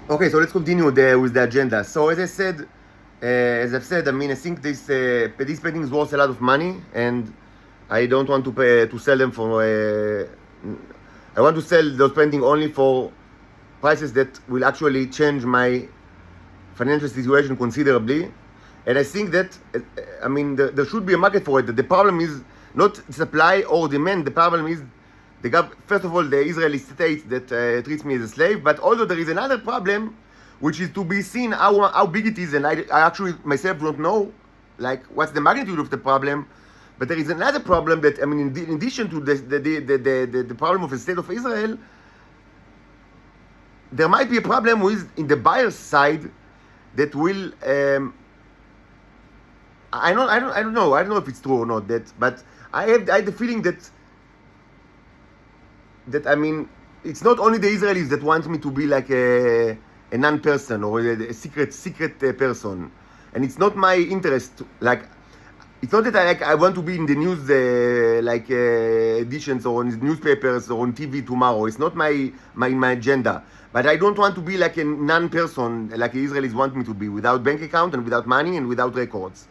Okay, so let's continue with the agenda. So as I've said, I mean, I think these paintings worth a lot of money, and I don't want to sell them for. I want to sell those paintings only for prices that will actually change my financial situation considerably. And I think that, I mean, there should be a market for it. The problem is not supply or demand. The problem is first of all, the Israeli state that treats me as a slave. But also there is another problem, which is to be seen how big it is. And I actually myself don't know, like, what's the magnitude of the problem. But there is another problem that, I mean, in addition to the problem of the state of Israel, there might be a problem with in the buyer's side that will. I don't know if it's true or not. But I had the feeling that I mean, it's not only the Israelis that want me to be like a non-person or a secret person, and it's not my interest. Like, it's not that I want to be in the news editions or on newspapers or on TV tomorrow. It's not my agenda. But I don't want to be like a non-person like the Israelis want me to be, without bank account and without money and without records.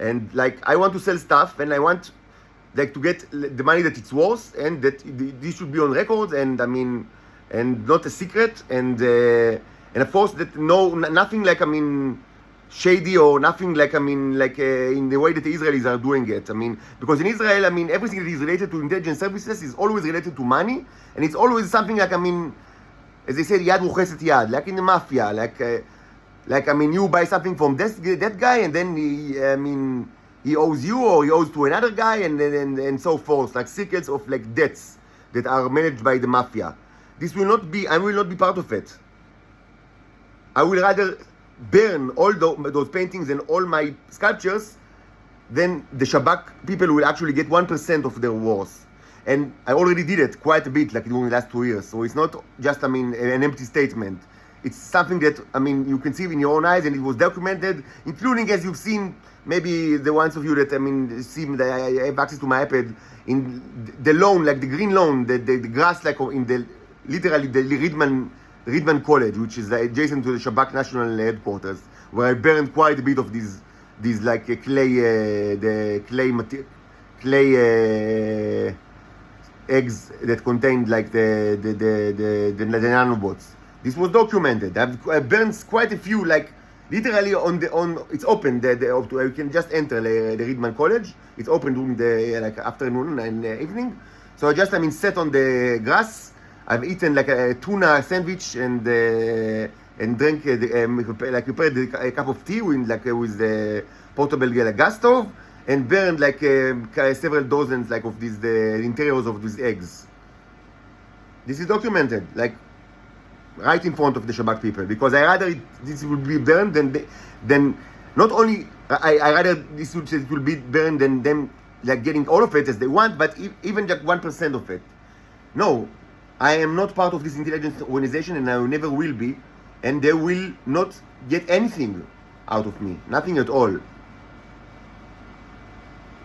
And like, I want to sell stuff, and I want like to get the money that it's worth, and that this should be on records, and I mean, and not a secret, and of course that nothing like, I mean, shady, or nothing like, I mean, like in the way that the Israelis are doing it. I mean, because in Israel, I mean, everything that is related to intelligence services is always related to money, and it's always something like, I mean, as they said, yad rucheset yad, like in the mafia, like, I mean, you buy something from that guy, and then he owes you, or he owes to another guy, and so forth, like circles of like debts that are managed by the mafia. I will not be part of it. I will rather burn all those paintings and all my sculptures, then the Shabak people will actually get 1% of their worth. And I already did it quite a bit, like during the last 2 years. So it's not just, I mean, an empty statement. It's something that, I mean, you can see in your own eyes, and it was documented, including, as you've seen, maybe the ones of you that, I mean, see that I have access to my iPad, in the lawn, like the green lawn, the grass, like in the, literally the Riedman College, which is adjacent to the Shabak National Headquarters, where I burned quite a bit of these like clay eggs that contained like the nanobots. This was documented. I've burned quite a few, like literally it's open. You can just enter the Riedman College. It's open during the like afternoon and evening. So I just, I mean, sat on the grass. I've eaten like a tuna sandwich and drank like prepared a cup of tea with the portable gas stove, and burned like several dozens like of these the interiors of these eggs. This is documented, like right in front of the Shabak people, because I rather this will be burned than not only I rather it will be burned than them like getting all of it as they want, but even just 1% of it. No, I am not part of this intelligence organization, and I never will be, and they will not get anything out of me, nothing at all.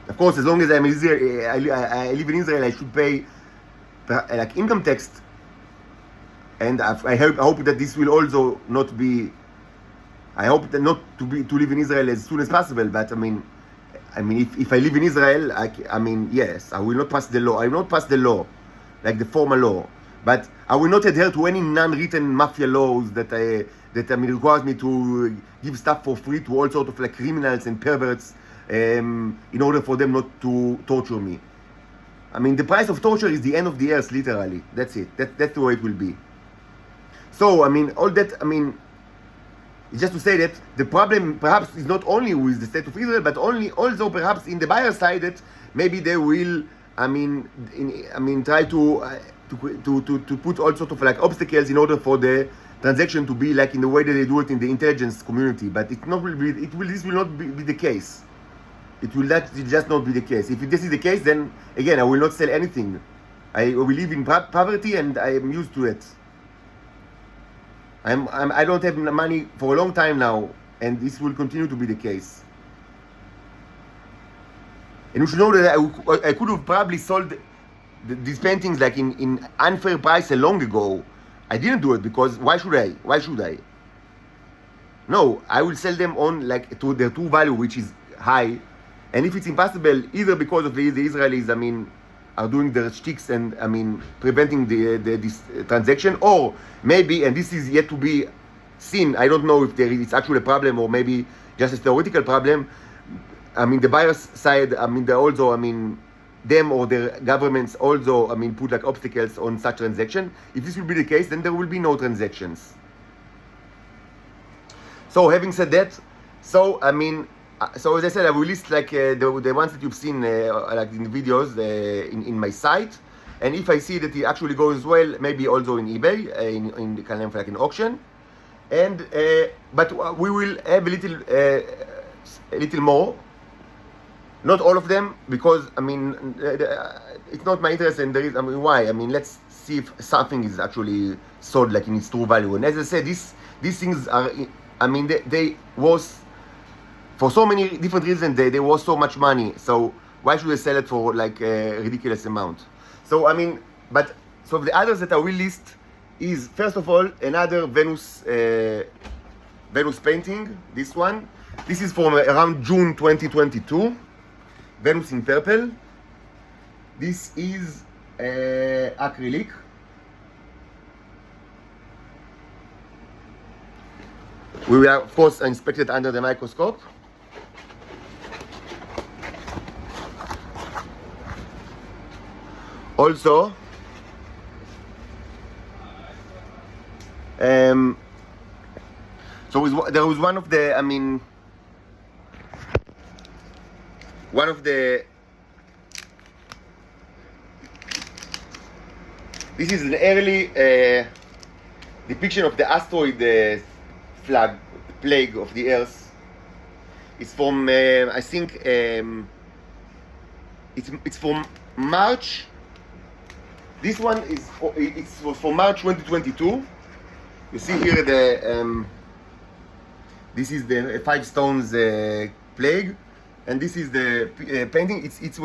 Of course, as long as I'm in Israel, I live in Israel, I should pay like income tax, and I hope that this will also not be. I hope that not to live in Israel as soon as possible. But I mean, if I live in Israel, I mean, yes, I will not pass the law. I will not pass the law, like the formal law. But I will not adhere to any non-written mafia laws that requires me to give stuff for free to all sorts of like criminals and perverts, in order for them not to torture me. I mean, the price of torture is the end of the earth, literally. That's it. That's the way it will be. So, I mean, all that, I mean, it's just to say that the problem perhaps is not only with the state of Israel, but also perhaps in the buyer side, that maybe they will, try to put all sorts of like obstacles in order for the transaction to be like in the way that they do it in the intelligence community. But this will not be the case. It will just not be the case. If this is the case, then again, I will not sell anything. I will live in poverty, and I am used to it. I don't have money for a long time now, and this will continue to be the case. And you should know that I could have probably sold these paintings like in unfair price long ago, I didn't do it because why should I? Why should I? No, I will sell them on like to their true value, which is high. And if it's impossible, either because of the Israelis, I mean, are doing their shticks and I mean preventing this transaction, or maybe, and this is yet to be seen. I don't know if it's actually a problem or maybe just a theoretical problem. I mean, the buyer's side, I mean, they also, I mean, them or their governments also, I mean, put like obstacles on such transaction. If this will be the case, then there will be no transactions. So having said that, so I mean, so as I said, I will list like the ones that you've seen like in the videos in my site, and if I see that it actually goes well, maybe also in eBay in the kind of like an auction, and but we will have a little more, not all of them, because I mean it's not my interest, and there is, I mean, why? I mean, let's see if something is actually sold like in its true value. And as I said, these things are, I mean, they was, for so many different reasons, they was so much money. So why should I sell it for like a ridiculous amount? So I mean, but so the others that I will list is, first of all, another Venus painting. This one, this is from around June 2022. Venus in purple. This is acrylic. We will of course inspect it under the microscope. Also, so there was one of the, I mean, one of the, this is an early depiction of the asteroid plague of the Earth. It's from I think it's from March. This one is for March 2022. You see here the this is the 5 stones plague, and this is the painting. It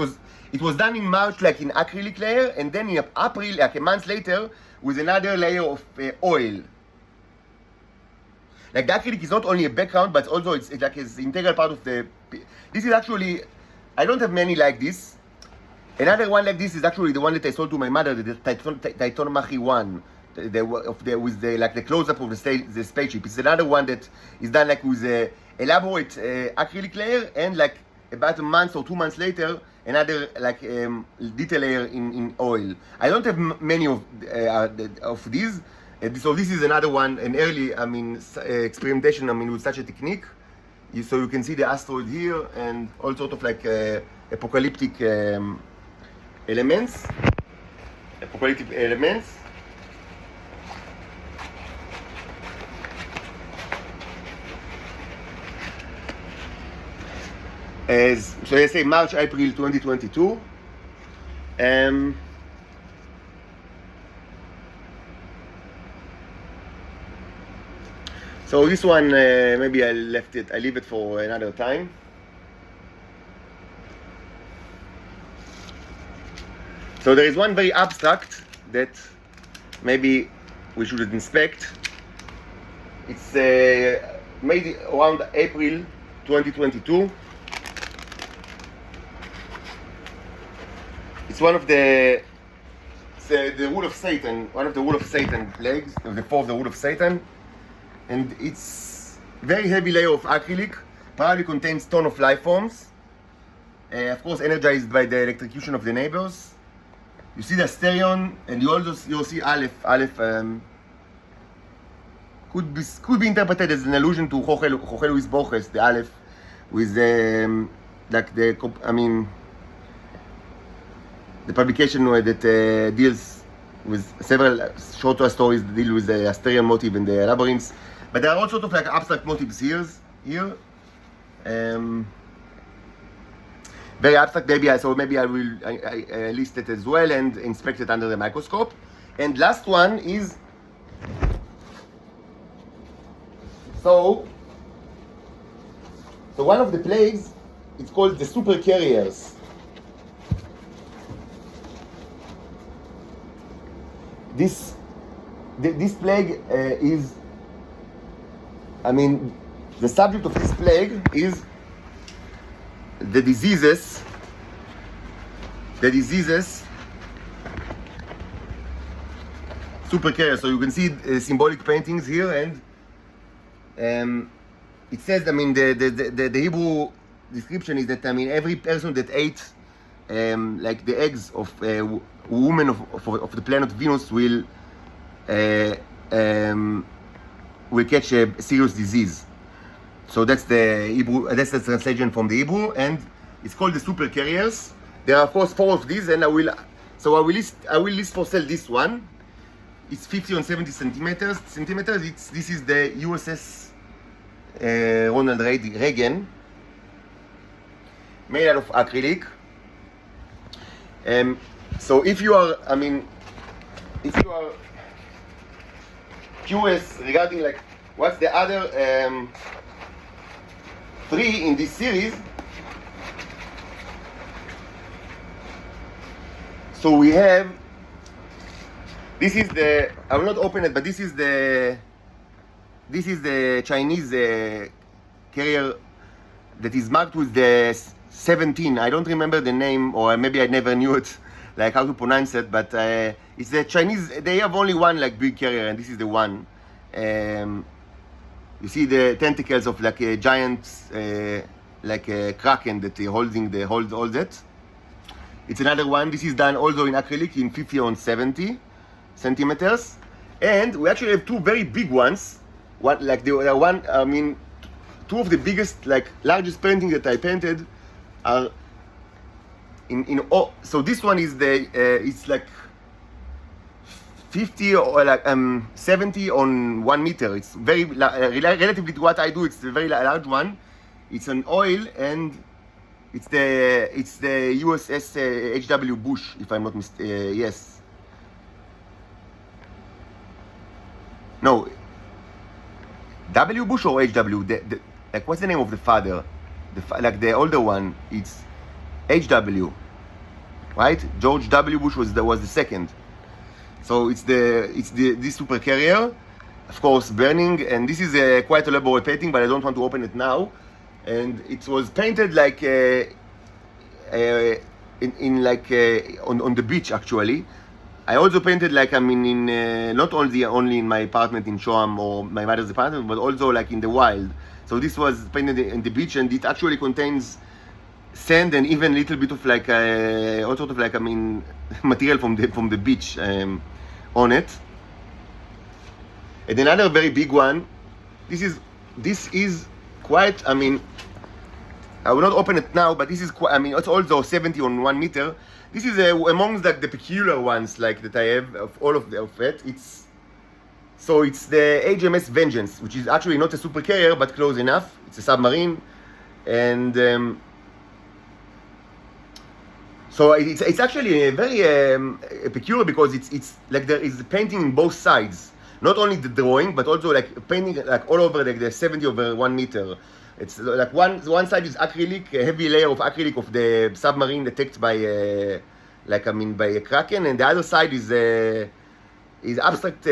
was done in March, like in acrylic layer, and then in April, like a month later, with another layer of oil. Like the acrylic is not only a background, but also it's like an integral part of the. This is actually, I don't have many like this. Another one like this is actually the one that I sold to my mother, the Titan Machi one, with the like the close-up of the spaceship. It's another one that is done like with a elaborate acrylic layer, and like about a month or 2 months later, another like detail layer in oil. I don't have many of these. So this is another one, an early, I mean, experimentation, I mean, with such a technique. So you can see the asteroid here and all sort of like apocalyptic elements. So I say March, April 2022. So this one, maybe I leave it for another time. So there is one very abstract that maybe we should inspect. It's made around April 2022. It's one of the rule of Satan, one of the rule of Satan plagues, the 4 of the rule of Satan. And it's very heavy layer of acrylic, probably contains ton of life forms, of course energized by the electrocution of the neighbors. You see the Asterion, and you'll see Aleph. Aleph could be interpreted as an allusion to Chochelu is Borges, the Aleph, with like the, I mean, the publication that deals with several short stories that deal with the Asterion motif and the labyrinths. But there are all sort of like abstract motifs here. Very abstract. Maybe I will list it as well and inspect it under the microscope. And last one is, so one of the plagues, it's called the super carriers. This this plague is, I mean, the subject of this plague is the diseases super carrier. So you can see symbolic paintings here, and it says, I mean, the Hebrew description is that, I mean, every person that ate like the eggs of a woman of the planet Venus will catch a serious disease. So that's the Hebrew, that's the translation from the Hebrew, and it's called the super carriers. There are of course 4 of these, and I will list for sale this one. It's 50 on 70 centimeters. This is the USS Ronald Reagan, made out of acrylic. So if you are curious regarding like what's the other 3 in this series, so we have, this is the, I will not open it, but this is the Chinese carrier that is marked with the 17. I don't remember the name, or maybe I never knew it, like how to pronounce it, but it's the Chinese, they have only one like big carrier, and this is the one. You see the tentacles of like a giant, like a kraken that holds it. It's another one. This is done also in acrylic in 50 on 70 centimeters, and we actually have 2 very big ones. One like the one, I mean, 2 of the biggest, like largest paintings that I painted are in so this one is the it's like 50 or like 70 on 1 meter. It's very relatively to what I do. It's a very large one. It's an oil, and it's the USS H.W. Bush, if I'm not mistaken. Yes. No. W. Bush or H.W. Like what's the name of the father? Like the older one. It's H.W. Right? George W. Bush was the second. So it's this super carrier, of course, burning, and this is a quite elaborate painting, but I don't want to open it now. And it was painted like on the beach actually. I also painted like, I mean, in not only in my apartment in Shoam or my mother's apartment, but also like in the wild. So this was painted in the beach, and it actually contains sand and even a little bit of like all sort of like, I mean, material from the beach on it. And another very big one. This is quite, I mean, I will not open it now, but this is quite, I mean, it's also 70 on 1 meter. This is amongst like the peculiar ones like that I have of all of it. It's the HMS Vengeance, which is actually not a super carrier, but close enough. It's a submarine, and so it's actually a very peculiar, because it's like there is painting in both sides, not only the drawing, but also like painting like all over like the 70 over 1 meter. It's like one side is acrylic, a heavy layer of acrylic of the submarine attacked by by a kraken, and the other side is abstract,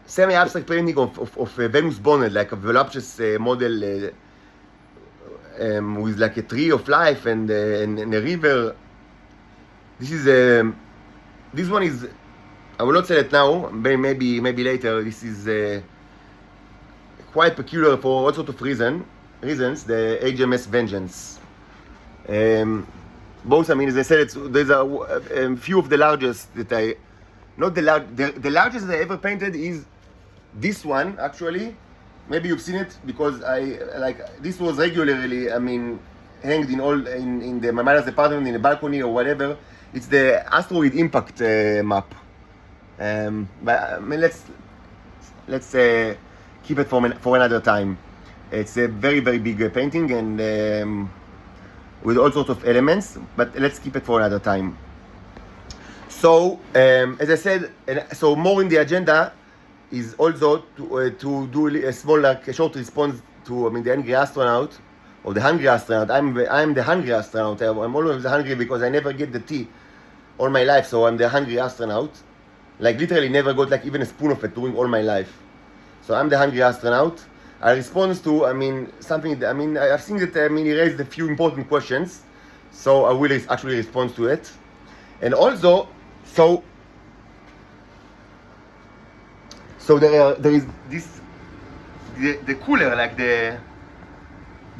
semi-abstract painting of Venus bonnet, like a voluptuous model with like a tree of life and a river. This one is, I will not sell it now, maybe later. This is quite peculiar for all sorts of reasons. The HMS Vengeance. Both, I mean, as I said, there's a few of the largest that the largest that I ever painted is this one actually. Maybe you've seen it, because this was regularly, I mean, hanged in my mother's apartment, in a balcony or whatever. It's the asteroid impact map. But I mean, let's keep it for another time. It's a very, very big painting, and with all sorts of elements, but let's keep it for another time. So, as I said, so more in the agenda is also to do a small, like a short response to, I mean, the angry astronaut, or the hungry astronaut. I'm the hungry astronaut. I'm always hungry because I never get the tea all my life, so I'm the hungry astronaut. Like literally never got like even a spoon of it during all my life. So I'm the hungry astronaut. I respond to, something that, I think that, he raised a few important questions. So I will actually respond to it. And also, so there is this, the cooler, like the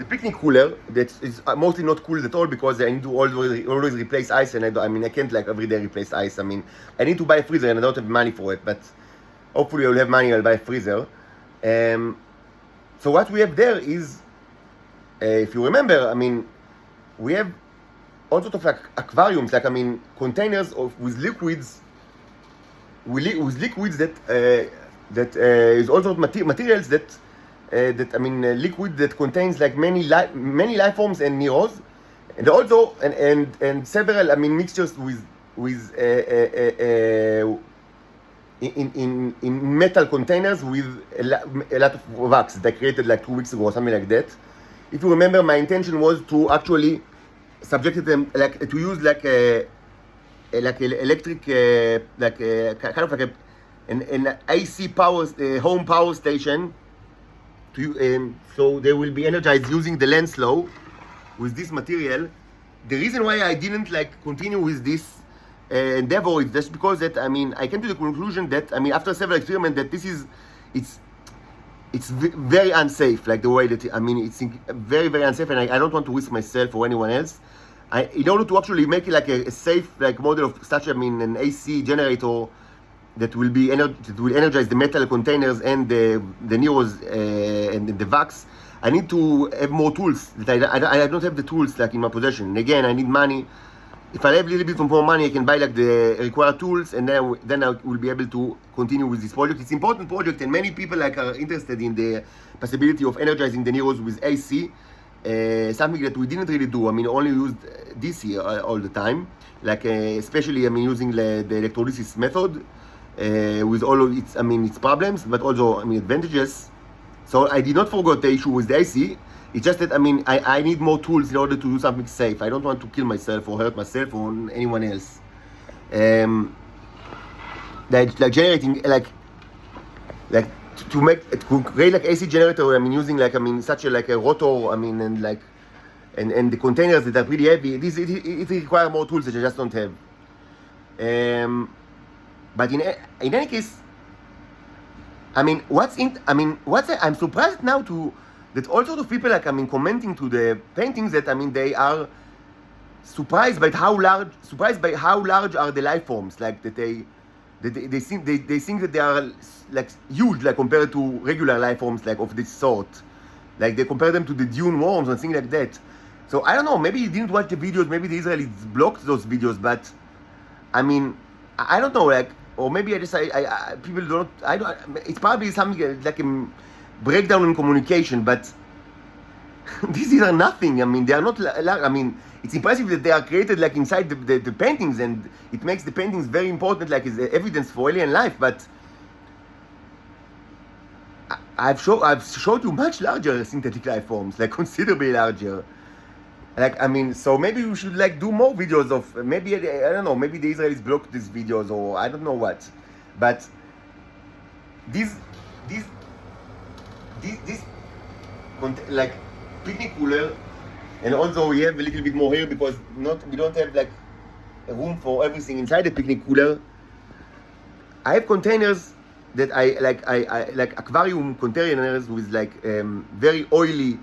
picnic cooler, that is mostly not cool at all because I need to always replace ice, and I can't like every day replace ice. I need to buy a freezer and I don't have money for it, but hopefully I'll have money, I'll buy a freezer. So what we have there is, if you remember, we have all sorts of like aquariums, like containers with liquids, that is all sorts of materials that liquid that contains like many life forms and neros, and also and several mixtures with in metal containers with a lot of wax that I created like 2 weeks ago or something like that. If you remember, my intention was to actually subject them, like to use like a electric kind of like an AC power home power station to so they will be energized using the lens slow with this material. The reason why I didn't like continue with this endeavor is just because that I came to the conclusion that after several experiments that it's very unsafe, like the way that it's very very unsafe, and I don't want to risk myself or anyone else. In order to actually make it like a safe like model of such an AC generator that will energize the metal containers and the neros and the wax, I need to have more tools that I don't have the tools like in my possession. And again, I need money. If I have a little bit more money, I can buy like the required tools, and then I will be able to continue with this project. It's an important project, and many people like are interested in the possibility of energizing the neros with AC. Something that we didn't really do. Only used DC all the time, like especially using the electrolysis method with all of its problems, but also advantages. So I did not forget the issue with the AC. It's just that I need more tools in order to do something safe. I don't want to kill myself or hurt myself or anyone else. Like generating like to create like AC generator. Using like such a like a rotor. And the containers that are pretty heavy. It requires more tools that I just don't have. But in any case, I'm surprised now that all sorts of people like commenting to the paintings that they are surprised by how large are the life forms, like that they think that they are like huge, like compared to regular life forms like of this sort, like they compare them to the dune worms and things like that. So I don't know, maybe you didn't watch the videos, maybe the Israelis blocked those videos, but I don't know, like, or maybe people don't, it's probably something like a breakdown in communication, but these are nothing. They are not, it's impressive that they are created like inside the paintings, and it makes the paintings very important, like as evidence for alien life, but I've showed you much larger synthetic life forms, like considerably larger. Like, so maybe we should like do more videos of, maybe, I don't know, maybe the Israelis blocked these videos, or I don't know what, but these like picnic cooler, and also we have a little bit more here because we don't have like a room for everything inside the picnic cooler. I have containers that I like aquarium containers with like very oily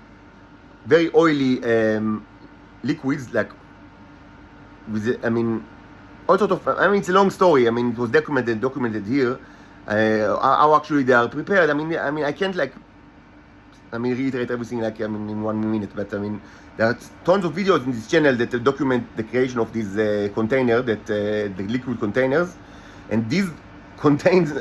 liquids, like with all sort of, it's a long story. It was documented here how actually they are prepared. I can't like reiterate everything like in 1 minute, but there are tons of videos in this channel that document the creation of these container, that the liquid containers, and these contains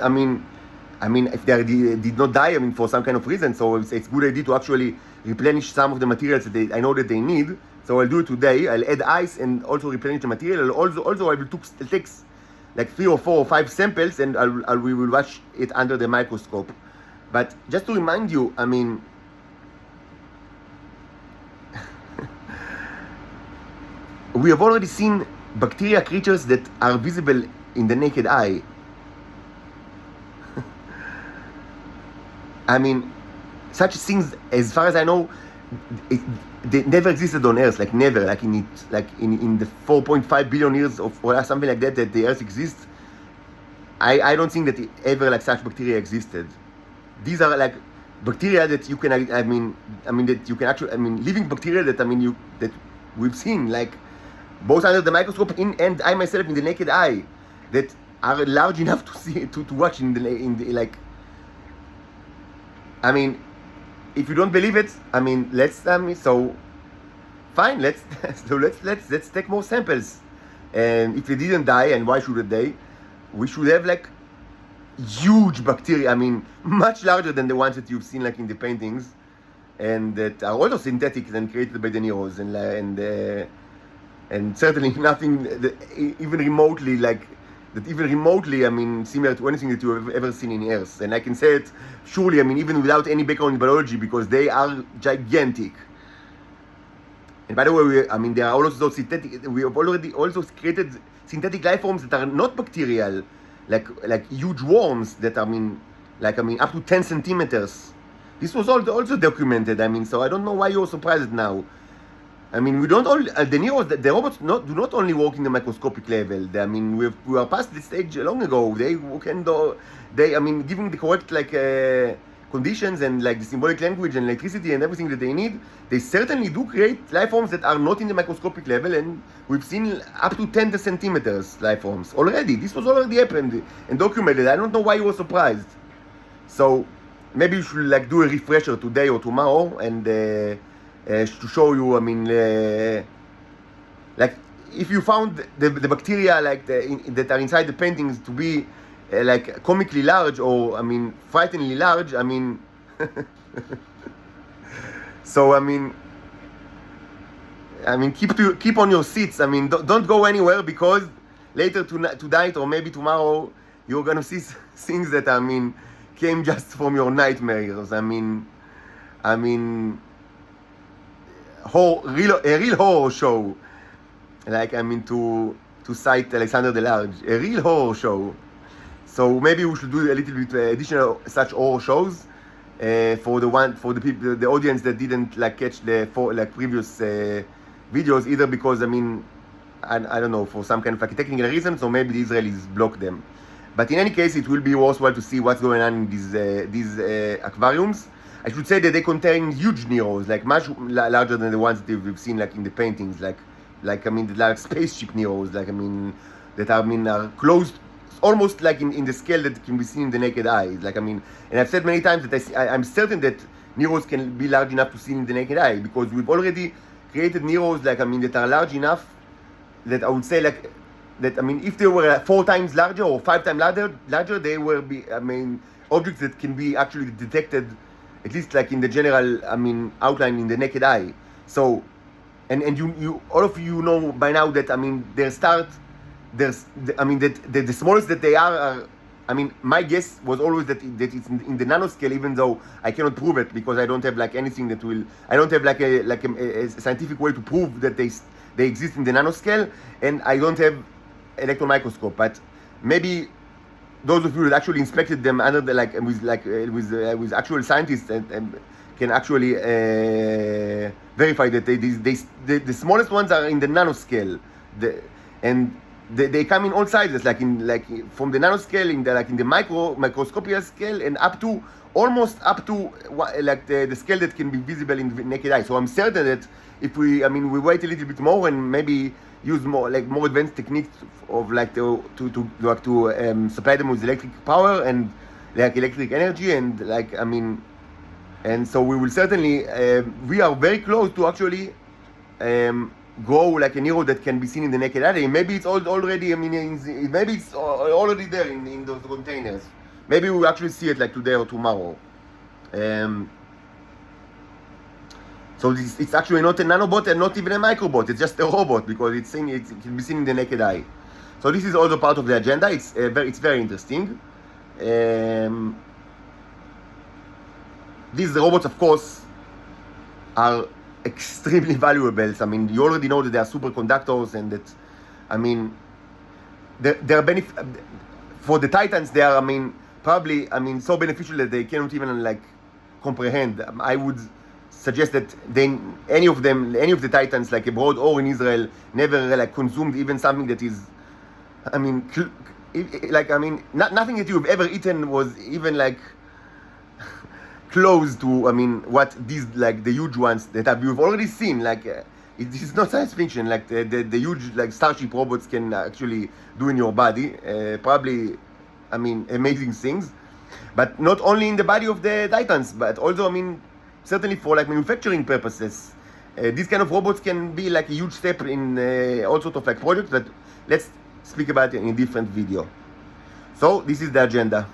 if they did not die for some kind of reason, so it's a good idea to actually replenish some of the materials that I know that they need. So I'll do it today. I'll add ice and also replenish the material. Also I will take like 3 or 4 or 5 samples, and we will watch it under the microscope. But just to remind you, we have already seen bacteria creatures that are visible in the naked eye. I mean, such things, as far as I know, they never existed on Earth, like never, like in the 4.5 billion years of or something like that the Earth exists. I don't think that ever like such bacteria existed. These are like bacteria that you can I mean that you can actually living bacteria that that we've seen like both under the microscope and I myself in the naked eye that are large enough to see to watch in the like. I mean, if you don't believe it, let's so fine. Let's take more samples, and if they didn't die, and why should they? We should have like huge bacteria. Much larger than the ones that you've seen like in the paintings, and that are also synthetic and created by the Neros, and certainly nothing that even remotely similar to anything that you have ever seen in Earth. And I can say it surely, even without any background in biology, because they are gigantic. And by the way, there are also synthetic. We have already also created synthetic life forms that are not bacterial, like huge worms that up to 10 centimeters. This was also documented. So I don't know why you're surprised now. We don't all the Neros, the robots do not only work in the microscopic level. We are past this stage long ago. They can do, giving the correct conditions and like the symbolic language and electricity and everything that they need, they certainly do create life forms that are not in the microscopic level, and we've seen up to 10 centimeters life forms already. This was already happened and documented. I don't know why you were surprised. So maybe you should do a refresher today or tomorrow and to show you, if you found the bacteria that are inside the paintings to be comically large or frighteningly large, so keep on your seats. Don't go anywhere, because later tonight or maybe tomorrow you're gonna see things that came just from your nightmares. A real horror show, to cite Alexander the Large, a real horror show. So maybe we should do a little bit additional such horror shows for the people, the audience that didn't catch the previous videos, either because I don't know, for some kind of technical reasons, or maybe the Israelis blocked them. But in any case, it will be worthwhile to see what's going on in these aquariums. I should say that they contain huge Neros, much larger than the ones that we've seen in the paintings, the large spaceship Neros, that are close, almost in the scale that can be seen in the naked eye. And I've said many times that I'm certain that Neros can be large enough to see in the naked eye, because we've already created Neros that are large enough that I would say if they were 4 times larger or 5 times larger, they will be objects that can be actually detected, at least in the general outline in the naked eye. So and you all of you know by now that the smallest that they are my guess was always that it's in the nanoscale, even though I cannot prove it, because I don't have anything that will, I don't have a scientific way to prove that they exist in the nanoscale, and I don't have electron microscope. But maybe those of you that actually inspected them under the with actual scientists and can actually verify that the smallest ones are in the nanoscale, they come in all sizes, from the nanoscale in the microscopic scale, and almost up to the scale that can be visible in the naked eye. So I'm certain that if we wait a little bit more and maybe use more advanced techniques of to supply them with electric power and electric energy and and so we will certainly we are very close to actually grow a Nero that can be seen in the naked eye. Maybe it's already maybe it's already there in those containers. Maybe we'll actually see it today or tomorrow. So it's actually not a nanobot and not even a microbot. It's just a robot, because it can be seen in the naked eye. So this is also part of the agenda. It's very interesting. These robots, of course, are extremely valuable. You already know that they are superconductors, and that they're for the Titans. They are probably so beneficial that they cannot even comprehend. I would suggest that any of the Titans, like abroad or in Israel, never like consumed even something that is, nothing that you've ever eaten was even like close to, what these, like the huge ones that you've already seen, like this is not science fiction, like the huge like starship robots can actually do in your body, probably, amazing things, but not only in the body of the Titans, but also, certainly for like manufacturing purposes. These kind of robots can be like a huge step in all sorts of like projects, but let's speak about it in a different video. So this is the agenda.